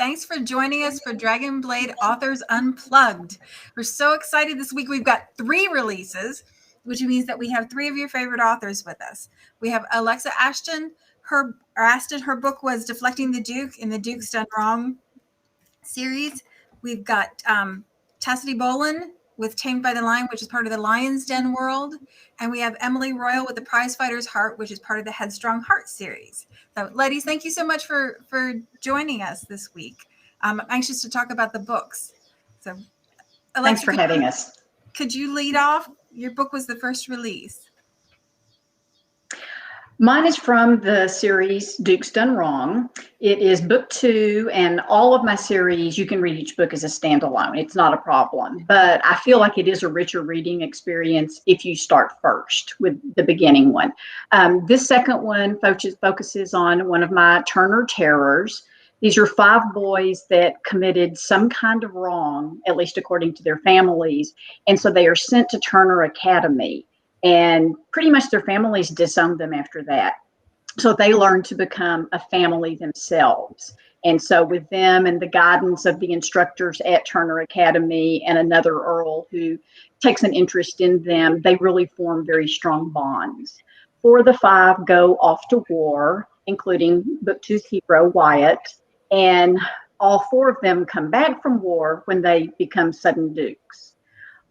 Thanks for joining us for Dragonblade Authors Unplugged. We're so excited this week. We've got 3 releases, which means that we have 3 of your favorite authors with us. We have Alexa Aston. Her book was Deflecting the Duke in the Duke's Done Wrong series. We've got Chasity Bowlin with Tamed by the Lion, which is part of the Lion's Den world. And we have Emily Royal with The Prizefighter's Heart, which is part of the Headstrong Heart series. So, ladies, thank you so much for joining us this week. I'm anxious to talk about the books. So, Alexa, thanks for having us. Could you lead off? Your book was the first release. Mine is from the series Duke's Done Wrong. It is book 2, and all of my series, you can read each book as a standalone. It's not a problem, but I feel like it is a richer reading experience if you start first with the beginning one. This second one focuses on one of my Turner terrors. These are 5 boys that committed some kind of wrong, at least according to their families, and so they are sent to Turner Academy. And pretty much their families disowned them after that. So they learned to become a family themselves. And so with them and the guidance of the instructors at Turner Academy and another Earl who takes an interest in them, they really form very strong bonds. 4 of the 5 go off to war, including book 2's hero, Wyatt. And all 4 of them come back from war when they become sudden dukes.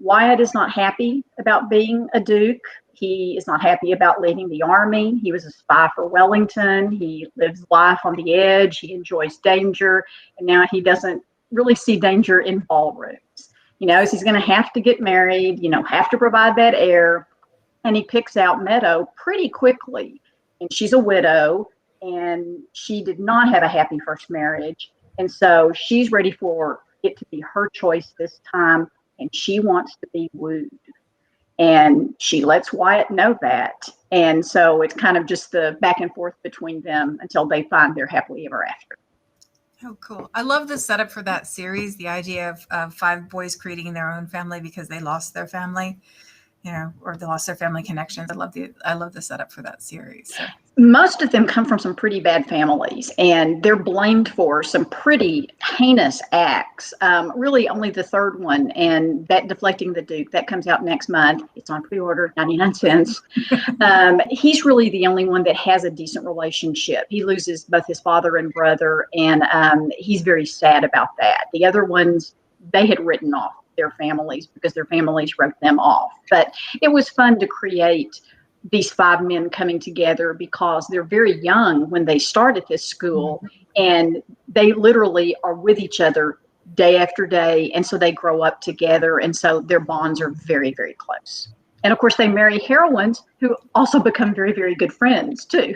Wyatt is not happy about being a duke. He is not happy about leaving the army. He was a spy for Wellington. He lives life on the edge. He enjoys danger. And now he doesn't really see danger in ballrooms. He knows he's going to have to get married, have to provide that heir. And he picks out Meadow pretty quickly. And she's a widow, and she did not have a happy first marriage. And so she's ready for it to be her choice this time. And she wants to be wooed. And she lets Wyatt know that. And so it's kind of just the back and forth between them until they find their happily ever after. Oh, cool. I love the setup for that series, the idea of 5 boys creating their own family because they lost their family, or they lost their family connections. I love the setup for that series. So. Most of them come from some pretty bad families, and they're blamed for some pretty heinous acts. Really only the 3rd one, and that Deflecting the Duke, that comes out next month. It's on pre-order, 99 cents. He's really the only one that has a decent relationship. He loses both his father and brother, and he's very sad about that. The other ones, they had written off their families because their families wrote them off. But it was fun to create these 5 men coming together because they're very young when they start at this school, and they literally are with each other day after day. And so they grow up together. And so their bonds are very, very close. And of course, they marry heroines who also become very, very good friends too.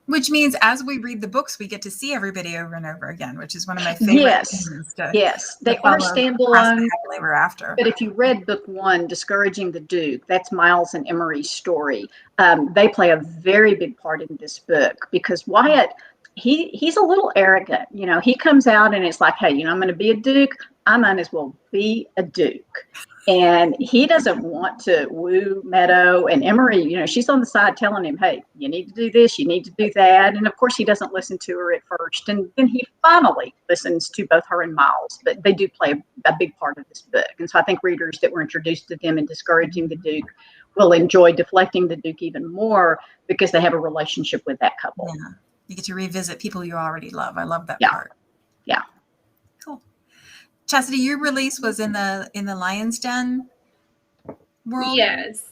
Which means as we read the books, we get to see everybody over and over again, which is one of my favorite things. Yes, they are standalone. Ever after. But if you read book 1, Discouraging the Duke, that's Miles and Emery's story. They play a very big part in this book because Wyatt, he's a little arrogant. He comes out and it's like, hey, I'm going to be a duke. I might as well be a duke. And he doesn't want to woo Meadow, and Emery, she's on the side telling him, hey, you need to do this, you need to do that. And of course, he doesn't listen to her at first. And then he finally listens to both her and Miles. But they do play a big part of this book. And so I think readers that were introduced to them in Discouraging the Duke will enjoy Deflecting the Duke even more because they have a relationship with that couple. Yeah. You get to revisit people you already love. I love that part. Yeah. Cool. Chasity, your release was in the Lion's Den world. Yes,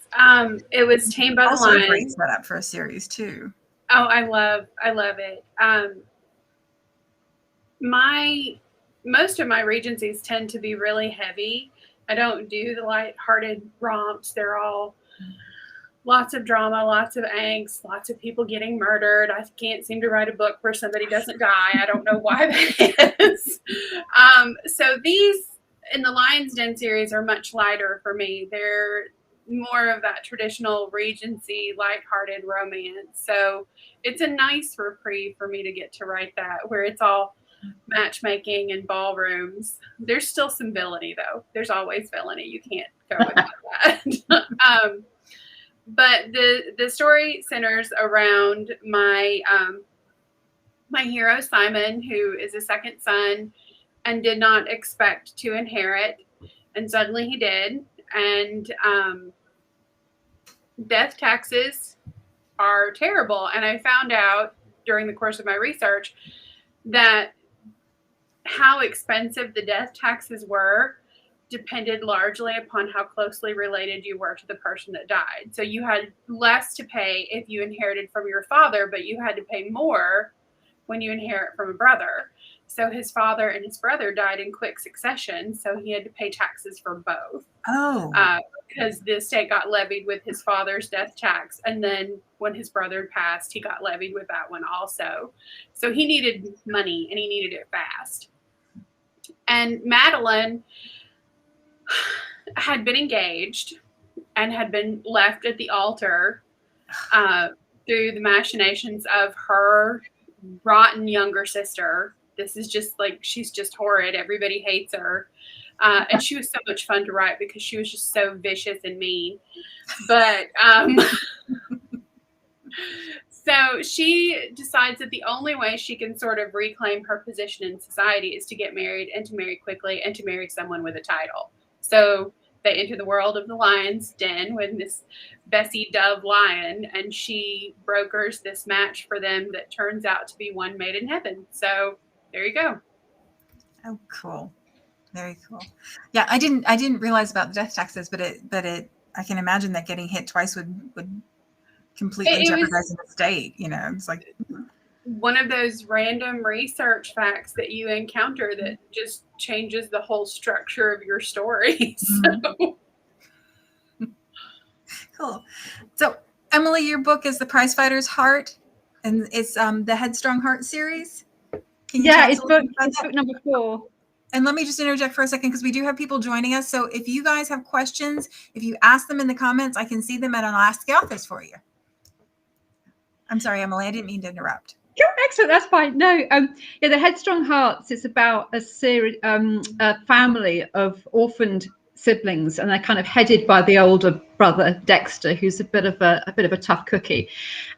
it was Tamed by the Also Lion. a great setup for a series too. Oh, I love it. Most of my Regencies tend to be really heavy. I don't do the lighthearted romps. They're all lots of drama, lots of angst, lots of people getting murdered. I can't seem to write a book where somebody doesn't die. I don't know why that is. So these in the Lion's Den series are much lighter for me. They're more of that traditional Regency, lighthearted romance. So it's a nice reprieve for me to get to write that, where it's all matchmaking and ballrooms. There's still some villainy, though. There's always villainy. You can't go without that. But the story centers around my hero, Simon, who is a second son. and did not expect to inherit, and suddenly he did. And death taxes are terrible. And I found out during the course of my research that how expensive the death taxes were depended largely upon how closely related you were to the person that died. So you had less to pay if you inherited from your father, but you had to pay more when you inherit from a brother. So his father and his brother died in quick succession, so he had to pay taxes for both. Oh. Because the estate got levied with his father's death tax, and then when his brother passed, he got levied with that one also. So he needed money, and he needed it fast. And Madeline had been engaged and had been left at the altar through the machinations of her rotten younger sister. This is just like, she's just horrid. Everybody hates her. And she was so much fun to write because she was just so vicious and mean. But so she decides that the only way she can sort of reclaim her position in society is to get married, and to marry quickly, and to marry someone with a title. So they enter the world of the lion's den with this Bessie Dove lion, and she brokers this match for them that turns out to be one made in heaven. So there you go. Oh, cool. Very cool. Yeah, I didn't realize about the death taxes, but I can imagine that getting hit twice would completely jeopardize an estate. You know, it's like one of those random research facts that you encounter that just changes the whole structure of your story. So. Cool. So, Emily, your book is The Prizefighter's Heart, and it's the Headstrong Heart series. It's book number 4. And let me just interject for a second, because we do have people joining us. So if you guys have questions, if you ask them in the comments, I can see them at an Ask the Authors for you. I'm sorry, Emily, I didn't mean to interrupt. Excellent, that's fine. No, the Headstrong Hearts is about a series, a family of orphaned siblings, and they're kind of headed by the older brother Dexter, who's a bit of a tough cookie,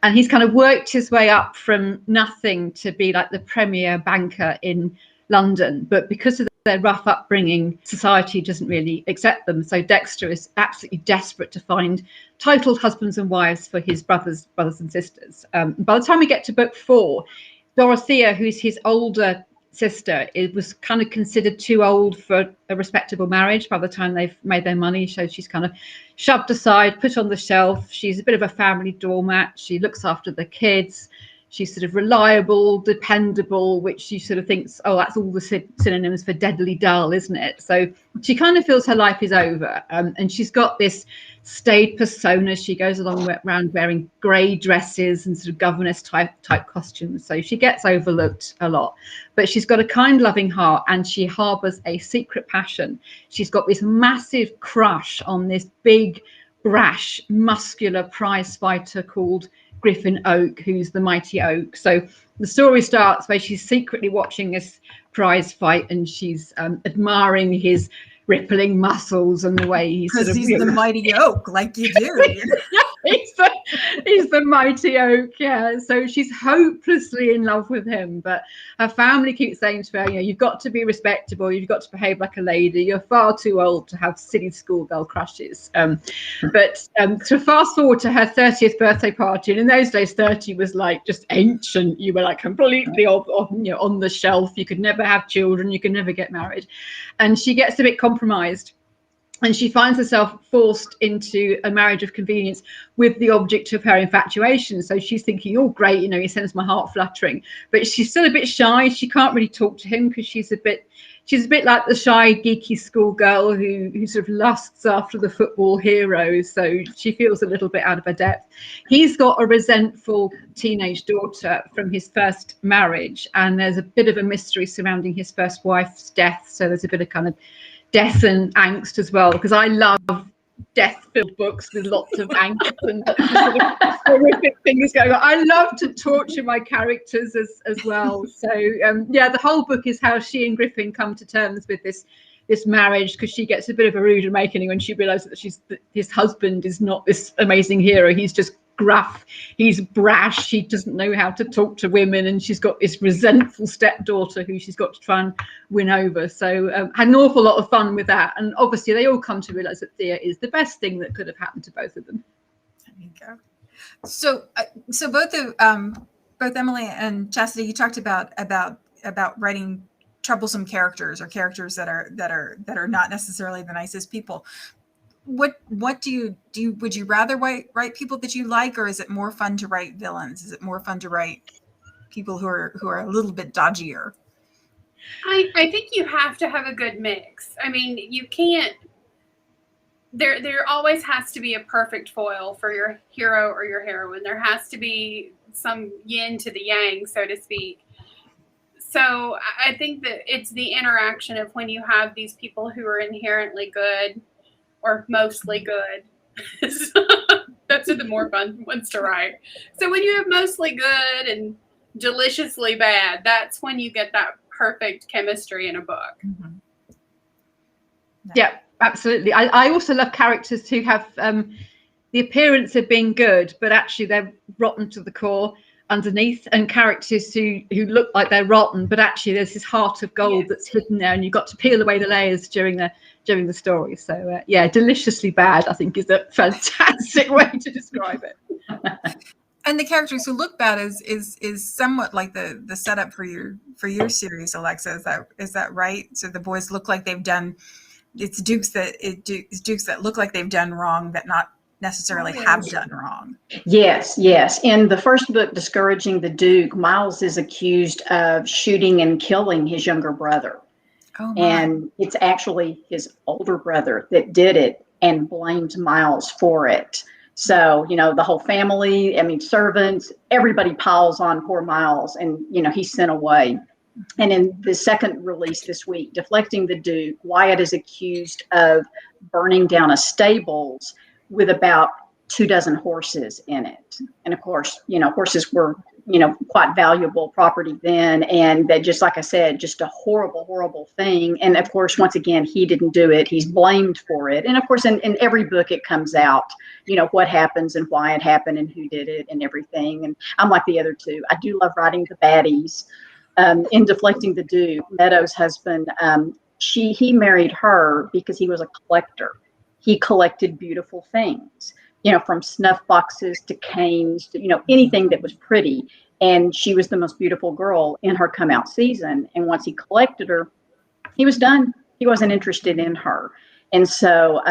and he's kind of worked his way up from nothing to be like the premier banker in London, but because of their rough upbringing, society doesn't really accept them. So Dexter is absolutely desperate to find titled husbands and wives for his brothers and sisters. By the time we get to book 4, Dorothea, who's his older sister, was kind of considered too old for a respectable marriage by the time they've made their money. So she's kind of shoved aside, put on the shelf. She's a bit of a family doormat. She looks after the kids. She's sort of reliable, dependable, which she sort of thinks, oh, that's all the synonyms for deadly dull, isn't it? So she kind of feels her life is over. And she's got this staid persona. She goes around wearing grey dresses and sort of governess type costumes. So she gets overlooked a lot. But she's got a kind, loving heart, and she harbours a secret passion. She's got this massive crush on this big, brash, muscular prize fighter called Griffin Oak, who's the mighty oak. So the story starts where she's secretly watching this prize fight, and she's admiring his rippling muscles and the way he's the mighty oak, like you do. he's the mighty oak, yeah. So she's hopelessly in love with him, but her family keeps saying to her, you've got to be respectable, you've got to behave like a lady, you're far too old to have silly schoolgirl crushes. But to fast forward to her 30th birthday party, and in those days 30 was like just ancient. You were like completely on the shelf. You could never have children, you could never get married, and she gets a bit compromised. And she finds herself forced into a marriage of convenience with the object of her infatuation. So she's thinking, oh, great, he sends my heart fluttering. But she's still a bit shy. She can't really talk to him because she's a bit like the shy, geeky schoolgirl who sort of lusts after the football hero. So she feels a little bit out of her depth. He's got a resentful teenage daughter from his first marriage. And there's a bit of a mystery surrounding his first wife's death. So there's a bit of kind of death and angst as well, because I love death-filled books with lots of angst and sort of horrific things going on. I love to torture my characters as well. So the whole book is how she and Griffin come to terms with this marriage, because she gets a bit of a rude awakening when she realizes that his husband is not this amazing hero. He's just gruff, he's brash, he doesn't know how to talk to women, and she's got this resentful stepdaughter who she's got to try and win over. So had an awful lot of fun with that, and obviously they all come to realize that Thea is the best thing that could have happened to both of them. There you go. So both Emily and Chastity, you talked about writing troublesome characters, or characters that are not necessarily the nicest people. What do you would you rather write people that you like, or is it more fun to write villains? Is it more fun to write people who are a little bit dodgier? I think you have to have a good mix. I mean, you can't. There always has to be a perfect foil for your hero or your heroine. There has to be some yin to the yang, so to speak. So I think that it's the interaction of when you have these people who are inherently good or mostly good. Those are the more fun ones to write. So when you have mostly good and deliciously bad, that's when you get that perfect chemistry in a book. Mm-hmm. Yeah, absolutely. I also love characters who have the appearance of being good, but actually they're rotten to the core underneath, and characters who look like they're rotten, but actually there's this heart of gold that's hidden there, and you've got to peel away the layers during the story. So yeah, deliciously bad, I think, is a fantastic way to describe it. And the characters who look bad is somewhat like the setup for your series, Alexa. Is that right? So the boys look like they've done. It's dukes that look like they've done wrong, that not necessarily have done wrong. Yes. In the first book, Discouraging the Duke, Miles is accused of shooting and killing his younger brother. Oh my. And it's actually his older brother that did it and blamed Miles for it. So, the whole family, servants, everybody piles on poor Miles, and, he's sent away. And in the second release this week, Deflecting the Duke, Wyatt is accused of burning down a stables with about 24 horses in it. And of course, horses were, quite valuable property then. And that, just like I said, just a horrible, horrible thing. And of course, once again, he didn't do it. He's blamed for it. And of course, in every book, it comes out, what happens and why it happened and who did it and everything. And I'm like the other two. I do love writing the baddies. In Deflecting the Duke, Meadows' husband, he married her because he was a collector. He collected beautiful things, from snuff boxes to canes to, anything that was pretty. And she was the most beautiful girl in her come out season. And once he collected her, he was done. He wasn't interested in her. And so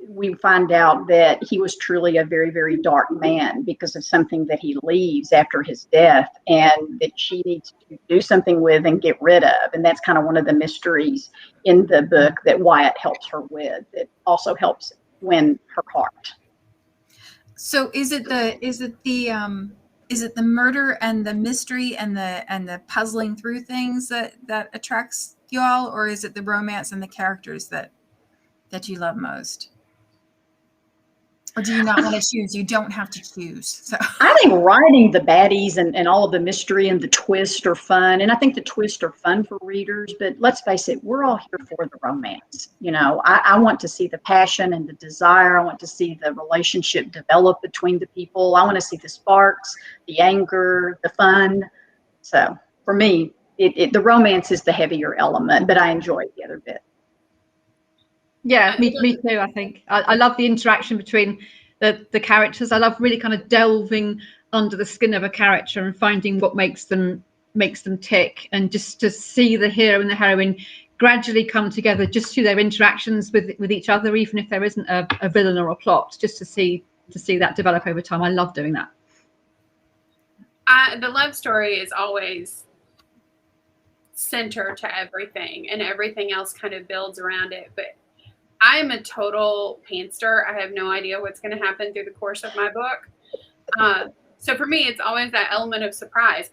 we find out that he was truly a very, very dark man because of something that he leaves after his death, and that she needs to do something with and get rid of. And that's kind of one of the mysteries in the book that Wyatt helps her with. It also helps win her heart. So is it the murder and the mystery and the puzzling through things that attracts you all, or is it the romance and the characters that you love most? Or do you not want to choose? You don't have to choose. So I think writing the baddies and all of the mystery and the twist are fun. And I think the twists are fun for readers. But let's face it, we're all here for the romance. I want to see the passion and the desire. I want to see the relationship develop between the people. I want to see the sparks, the anger, the fun. So for me, the romance is the heavier element, but I enjoy the other bit. Yeah, me too. I think I love the interaction between the characters. I love really kind of delving under the skin of a character and finding what makes them tick, and just to see the hero and the heroine gradually come together just through their interactions with each other, even if there isn't a villain or a plot, just to see that develop over time. I love doing that. The love story is always center to everything, and everything else kind of builds around it. But I'm a total pantser. I have no idea what's going to happen through the course of my book. So for me, it's always that element of surprise.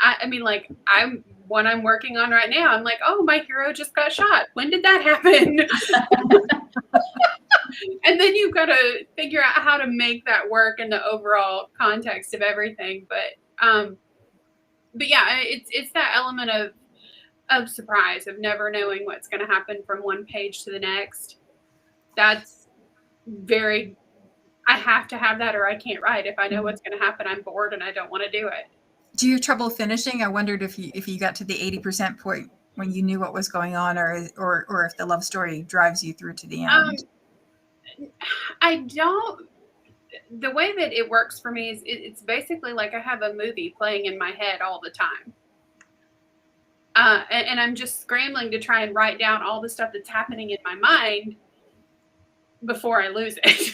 What I'm working on right now, I'm like, oh, my hero just got shot. When did that happen? And then you've got to figure out how to make that work in the overall context of everything. But yeah, it's that element of surprise, of never knowing what's going to happen from one page to the next. That's very I have to have that or I can't write. If I know what's going to happen, I'm bored and I don't want to do it. Do you have trouble finishing? I wondered if you got to the 80% point when you knew what was going on, or if the love story drives you through to the end. I don't. The way that it works for me is it's basically like I have a movie playing in my head all the time. And I'm just scrambling to try and write down all the stuff that's happening in my mind before I lose it.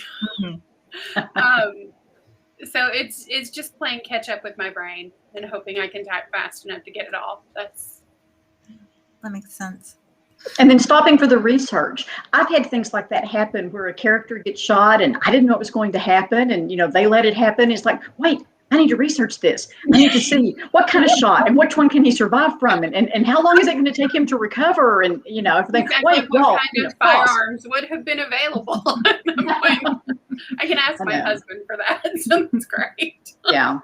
So it's just playing catch up with my brain and hoping I can type fast enough to get it all. That makes sense. And then stopping for the research. I've had things like that happen where a character gets shot and I didn't know what was going to happen. And, they let it happen. It's like, wait, I need to research this. I need to see what kind of shot and which one can he survive from and how long is it going to take him to recover? And, everything. Exactly Wait, what kind of firearms would have been available? I can ask my husband for that. So that's great. Yeah.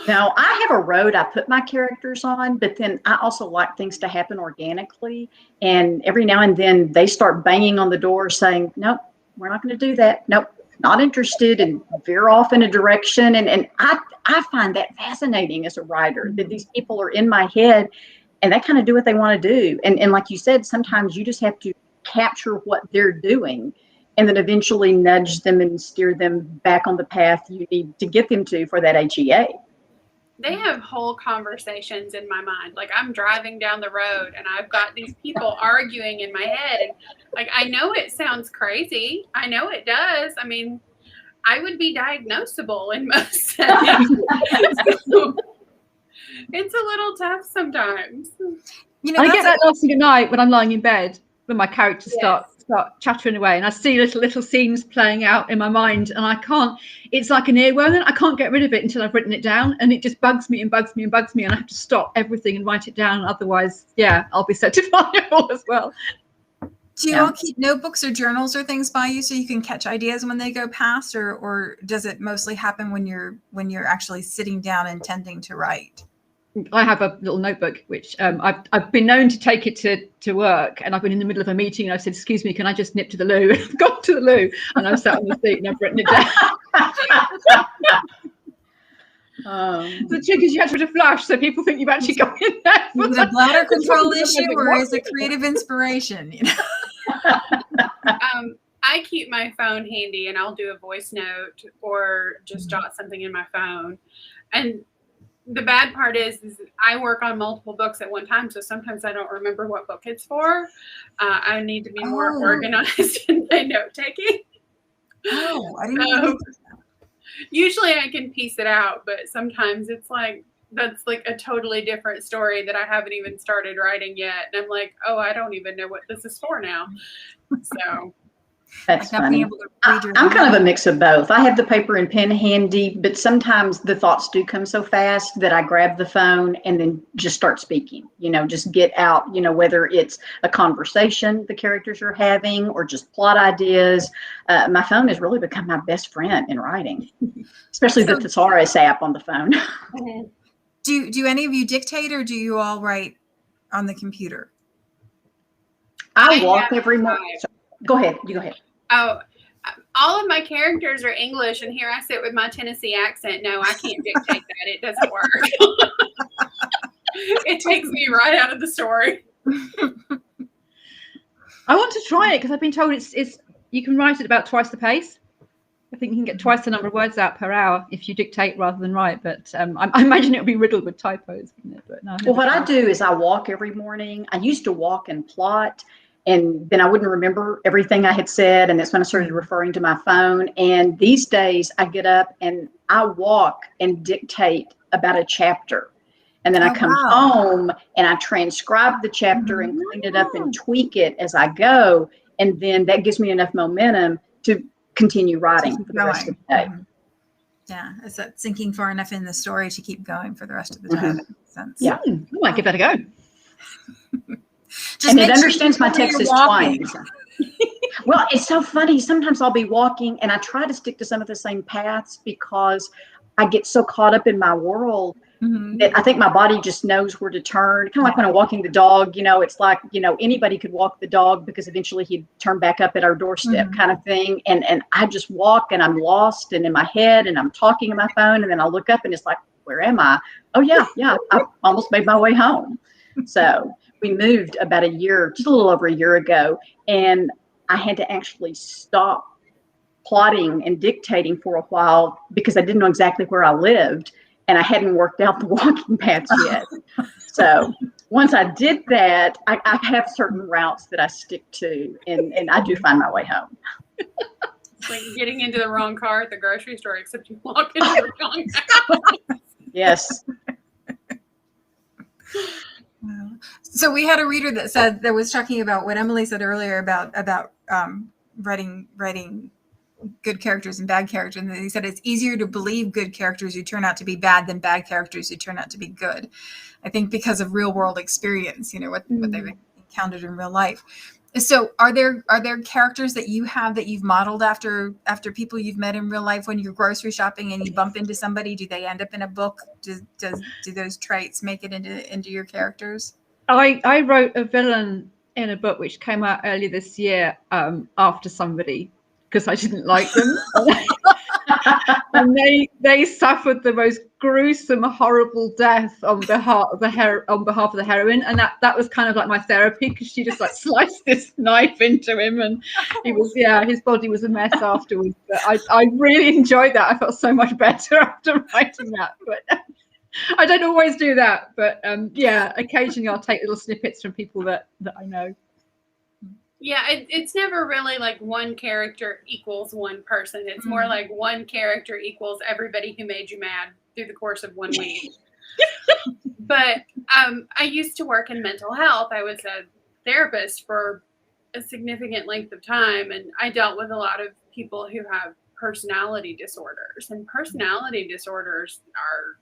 Now, I have a road I put my characters on, but then I also like things to happen organically. And every now and then they start banging on the door saying, nope, we're not going to do that. Nope, not interested, and veer off in a direction. And I find that fascinating as a writer, that these people are in my head and they kind of do what they want to do. And like you said, sometimes you just have to capture what they're doing and then eventually nudge them and steer them back on the path you need to get them to for that HEA. They have whole conversations in my mind. Like I'm driving down the road and I've got these people arguing in my head. And like, I know it sounds crazy. I know it does. I mean, I would be diagnosable in most settings. So it's a little tough sometimes. I get that last thing at night when I'm lying in bed, when my characters start chattering away, and I see little scenes playing out in my mind, and I can't. It's like an earworm, and I can't get rid of it until I've written it down, and it just bugs me and bugs me and bugs me, and I have to stop everything and write it down. Otherwise, I'll be set to fire as well. Do you all keep notebooks or journals or things by you so you can catch ideas when they go past, or does it mostly happen when you're actually sitting down intending to write? I have a little notebook, which I've been known to take it to work, and I've been in the middle of a meeting and I've said, excuse me, can I just nip to the loo? I've gone to the loo and I've sat on the seat and I've written it down. The trick is you have to flush so people think you've actually gone in there. Is it a bladder control issue or is it creative inspiration? I keep my phone handy and I'll do a voice note or just jot something in my phone. And the bad part is I work on multiple books at one time, so sometimes I don't remember what book it's for. I need to be more organized in my note taking. Oh, I didn't know. Usually I can piece it out, but sometimes it's like that's like a totally different story that I haven't even started writing yet, and I'm like, oh, I don't even know what this is for now. So. That's funny. I'm kind of a mix of both. I have the paper and pen handy, but sometimes the thoughts do come so fast that I grab the phone and then just start speaking, just get out, whether it's a conversation the characters are having or just plot ideas. My phone has really become my best friend in writing, especially the Thesaurus app on the phone. Do any of you dictate or do you all write on the computer? I walk every morning. Go ahead. You go ahead. Oh, all of my characters are English, and here I sit with my Tennessee accent. No, I can't dictate that. It doesn't work. It takes me right out of the story. I want to try it because I've been told it's you can write at about twice the pace. I think you can get twice the number of words out per hour if you dictate rather than write. But I imagine it would be riddled with typos. But no, well, what I do is I walk every morning. I used to walk and plot. And then I wouldn't remember everything I had said. And that's when I started referring to my phone. And these days I get up and I walk and dictate about a chapter. And then I come home and I transcribe the chapter and clean it up and tweak it as I go. And then that gives me enough momentum to continue writing for the rest of the day. Yeah, is that sinking far enough in the story to keep going for the rest of the day? That makes sense. Yeah. I might give that a go. And it understands my Texas twang. Well, it's so funny. Sometimes I'll be walking and I try to stick to some of the same paths because I get so caught up in my world that I think my body just knows where to turn. Kind of like when I'm walking the dog, it's like, anybody could walk the dog because eventually he'd turn back up at our doorstep kind of thing. And I just walk and I'm lost and in my head and I'm talking on my phone. And then I look up and it's like, where am I? Oh yeah. I almost made my way home. So we moved about just a little over a year ago. And I had to actually stop plotting and dictating for a while because I didn't know exactly where I lived. And I hadn't worked out the walking paths yet. So once I did that, I have certain routes that I stick to, and I do find my way home. It's like getting into the wrong car at the grocery store, except you walk into the wrong house. Yes. So we had a reader that was talking about what Emily said earlier about writing good characters and bad characters, and he said it's easier to believe good characters who turn out to be bad than bad characters who turn out to be good. I think because of real world experience, what they've encountered in real life. So are there characters that you have that you've modeled after people you've met in real life when you're grocery shopping and you bump into somebody? Do they end up in a book? Do those traits make it into your characters? I wrote a villain in a book which came out earlier this year after somebody, because I didn't like them. And they suffered the most gruesome, horrible death on behalf of the heroine, and that was kind of like my therapy, because she just like sliced this knife into him, and he was his body was a mess afterwards. But I really enjoyed that. I felt so much better after writing that. But I don't always do that. But occasionally I'll take little snippets from people that I know. Yeah, it's never really like one character equals one person. It's more like one character equals everybody who made you mad through the course of 1 week. But I used to work in mental health. I was a therapist for a significant length of time, and I dealt with a lot of people who have personality disorders. And personality disorders are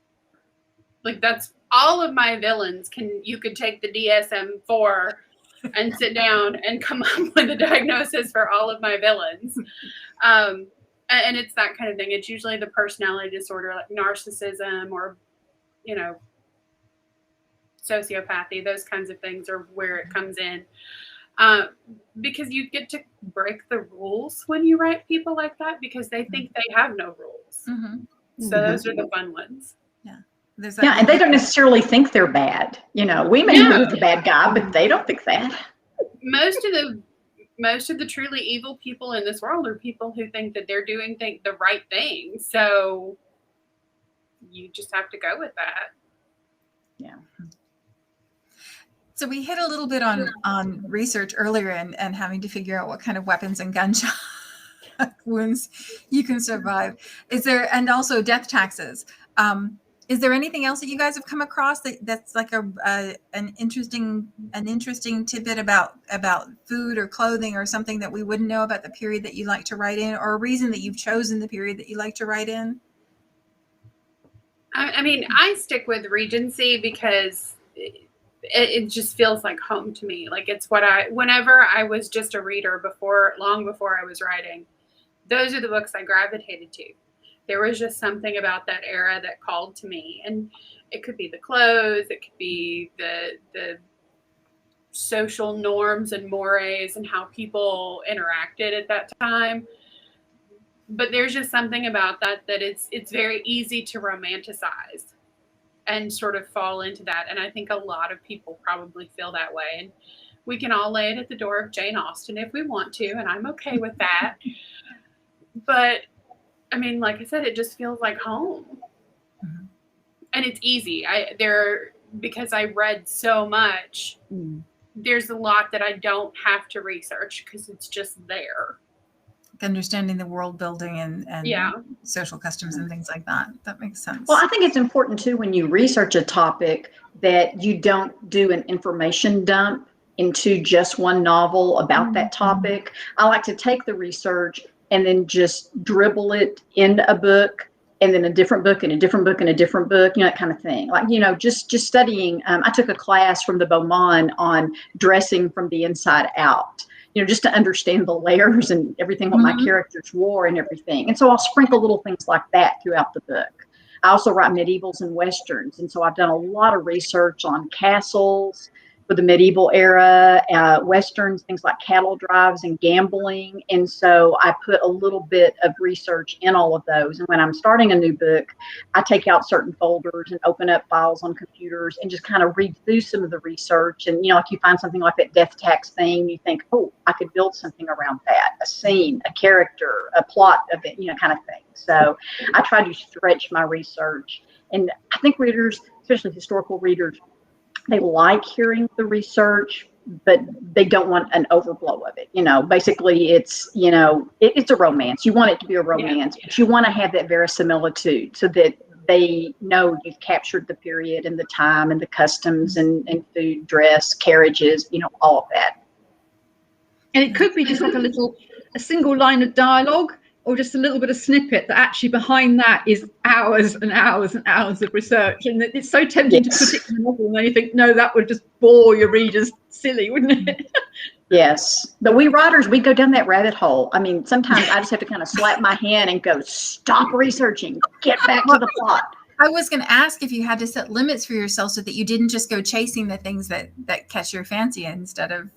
like, that's all of my villains. You could take the DSM-4 and sit down and come up with a diagnosis for all of my villains. And it's that kind of thing. It's usually the personality disorder, like narcissism or, sociopathy. Those kinds of things are where it comes in. Because you get to break the rules when you write people like that, because they think they have no rules. So those are the fun ones. And they don't necessarily think they're bad. We may know the bad guy, but they don't think that. Most of the truly evil people in this world are people who think that they're doing the right thing. So you just have to go with that. Yeah. So we hit a little bit on research earlier and having to figure out what kind of weapons and gunshot wounds you can survive. And also death taxes. Is there anything else that you guys have come across that's like an interesting tidbit about food or clothing or something that we wouldn't know about the period that you like to write in, or a reason that you've chosen the period that you like to write in? I mean, I stick with Regency because it just feels like home to me. Like it's whenever I was just a reader long before I was writing, those are the books I gravitated to. There was just something about that era that called to me, and it could be the clothes, it could be the social norms and mores and how people interacted at that time. But there's just something about that it's very easy to romanticize and sort of fall into that. And I think a lot of people probably feel that way. And we can all lay it at the door of Jane Austen if we want to, and I'm okay with that. But I mean, like I said, it just feels like home. And it's easy. Because I read so much, there's a lot that I don't have to research because it's just there. Understanding the world building and social customs and things like that. That makes sense. Well, I think it's important too, when you research a topic, that you don't do an information dump into just one novel about that topic. I like to take the research and then just dribble it in a book, and then a different book and a different book and a different book, that kind of thing. Like, just studying. I took a class from the Beaumont on dressing from the inside out, just to understand the layers and everything what my characters wore and everything. And so I'll sprinkle little things like that throughout the book. I also write medievals and westerns, and so I've done a lot of research on castles for the medieval era, westerns, things like cattle drives and gambling. And so I put a little bit of research in all of those. And when I'm starting a new book, I take out certain folders and open up files on computers and just kind of read through some of the research. And, like you find something like that death tax thing, you think, oh, I could build something around that, a scene, a character, a plot of it, kind of thing. So I try to stretch my research. And I think readers, especially historical readers, they like hearing the research, but they don't want an overblow of it. Basically it's, it's a romance. You want it to be a romance, but you want to have that verisimilitude so that they know you've captured the period and the time and the customs and food, dress, carriages, all of that. And it could be just like a single line of dialogue, or just a little bit of snippet that actually behind that is hours and hours and hours of research. And it's so tempting to put it in a novel, and then you think, no, that would just bore your readers silly, wouldn't it? Yes. But we writers, we go down that rabbit hole. I mean, sometimes I just have to kind of slap my hand and go, stop researching, get back to the plot. I was going to ask if you had to set limits for yourself so that you didn't just go chasing the things that catch your fancy instead of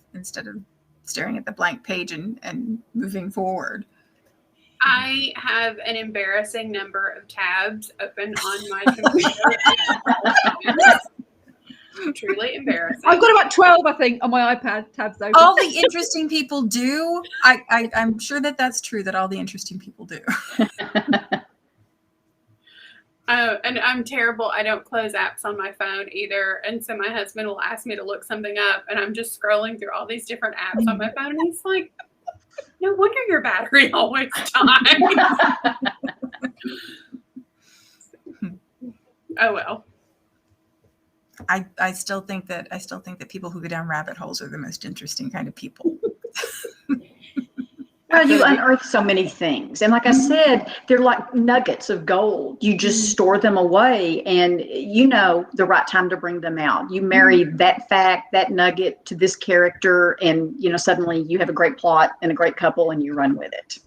staring at the blank page and moving forward. I have an embarrassing number of tabs open on my computer. Truly embarrassing. I've got about 12, I think, on my iPad tabs open. All the interesting people do. I'm sure that's true, that all the interesting people do. And I'm terrible. I don't close apps on my phone either. And so my husband will ask me to look something up, and I'm just scrolling through all these different apps on my phone. And he's like, no wonder your battery always dies. Oh well. I still think that people who go down rabbit holes are the most interesting kind of people. Well, you unearth so many things. And like I said, they're like nuggets of gold. You just store them away, and you know the right time to bring them out. You marry that fact, that nugget to this character, and suddenly you have a great plot and a great couple, and you run with it.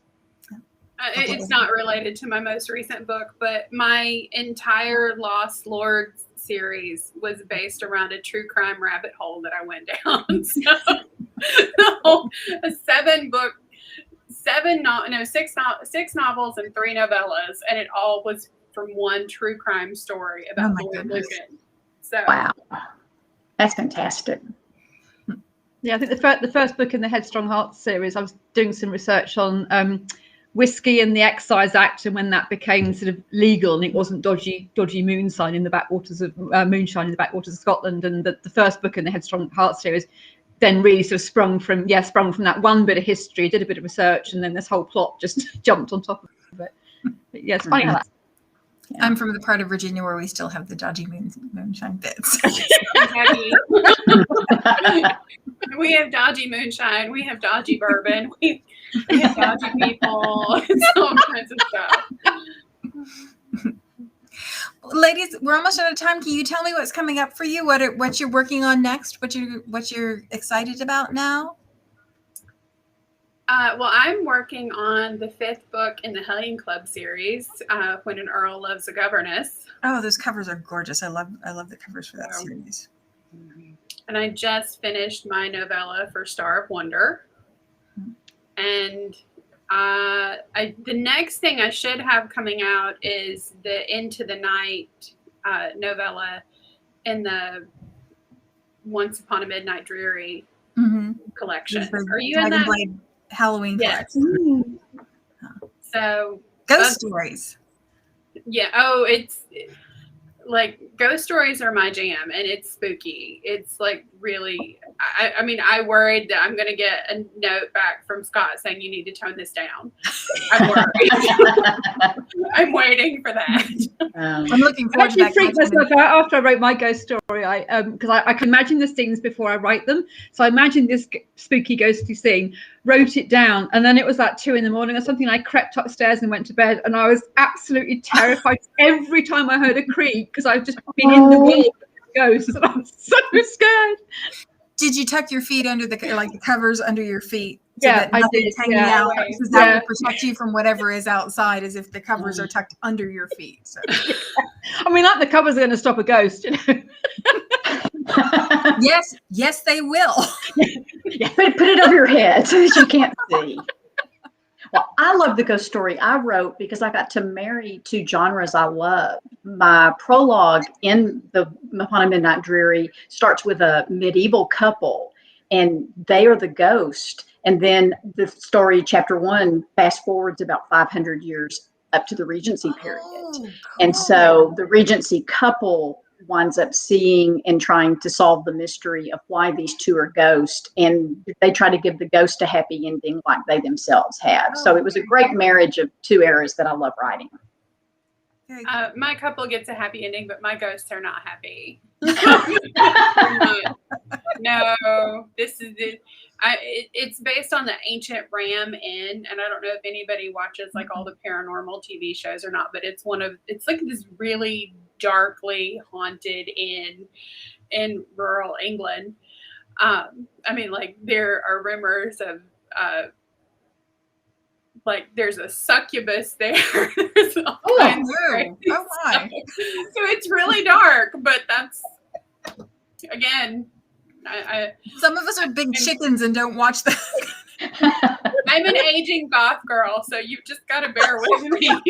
It's not related to my most recent book, but my entire Lost Lords series was based around a true crime rabbit hole that I went down. So a 6 novels and 3 novellas, and it all was from one true crime story about Lloyd Lucan. So wow, that's fantastic. Yeah, I think the first book in the Headstrong Hearts series, I was doing some research on whiskey and the Excise Act, and when that became sort of legal and it wasn't dodgy moonshine in the backwaters of Scotland. And the first book in the Headstrong Hearts series then really sort of sprung from that one bit of history, did a bit of research, and then this whole plot just jumped on top of it. But yeah, it's funny how that. Yeah. I'm from the part of Virginia where we still have the dodgy moonshine bits. We have dodgy moonshine. We have dodgy bourbon. We have dodgy people. It's all kinds of stuff. Ladies, we're almost out of time. Can you tell me what's coming up for you? What you're working on next? What you're excited about now? Well, I'm working on the 5th book in the Hellion Club series, When an Earl Loves a Governess. Oh, those covers are gorgeous. I love the covers for that series. And I just finished my novella for Star of Wonder. And the next thing I should have coming out is the Into the Night novella in the Once Upon a Midnight Dreary collection. Are you in that? Dragonblade Halloween collection. So ghost stories. Yeah. Oh, it's like ghost stories are my jam, and it's spooky. It's like really. I mean, I worried that I'm going to get a note back from Scott saying you need to tone this down. I'm worried. I'm waiting for that. I'm looking forward to that. I actually freaked myself out after I wrote my ghost story. Because I can imagine the scenes before I write them. So I imagined this spooky, ghostly scene, wrote it down, and then it was like 2 a.m. or something. I crept upstairs and went to bed, and I was absolutely terrified every time I heard a creak because I've just been in the world with ghosts, and I'm so scared. Did you tuck your feet under the covers under your feet so Yeah, that I nothing's did, hanging yeah. out? Right. Because that Yeah. will protect you from whatever is outside, as if the covers are tucked under your feet. So. I mean, like the covers are going to stop a ghost, you know. Yes, they will. Yeah, put it over your head so that you can't see. Well, I love the ghost story I wrote because I got to marry two genres I love. My prologue in the Upon a Midnight Dreary starts with a medieval couple, and they are the ghost. And then the story, chapter 1, fast forwards about 500 years up to the Regency period. Oh, And cool. so the Regency couple winds up seeing and trying to solve the mystery of why these two are ghosts. And they try to give the ghost a happy ending like they themselves have. So it was a great marriage of two eras that I love writing. Very My couple gets a happy ending, but my ghosts are not happy. No, this is it. It's based on the ancient Ram Inn, and I don't know if anybody watches like all the paranormal TV shows or not, but it's like this really darkly haunted inn in rural England. I mean, like there are rumors of like there's a succubus there. There's all kinds of crazy oh my. stuff. So it's really dark, but that's again. Some of us are big chickens and don't watch that. I'm an aging goth girl, so you've just got to bear with me.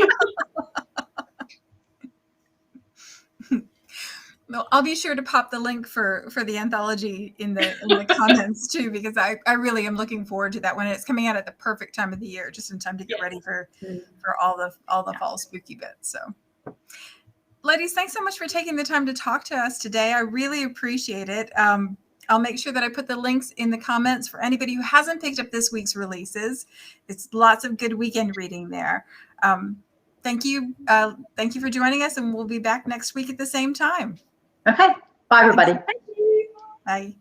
Well, I'll be sure to pop the link for the anthology in the comments too, because I really am looking forward to that one. It's coming out at the perfect time of the year, just in time to get ready for all the fall spooky bits. So, ladies, thanks so much for taking the time to talk to us today. I really appreciate it. I'll make sure that I put the links in the comments for anybody who hasn't picked up this week's releases. It's lots of good weekend reading there. Thank you. Thank you for joining us, and we'll be back next week at the same time. Okay. Bye, everybody. Thank you. Bye.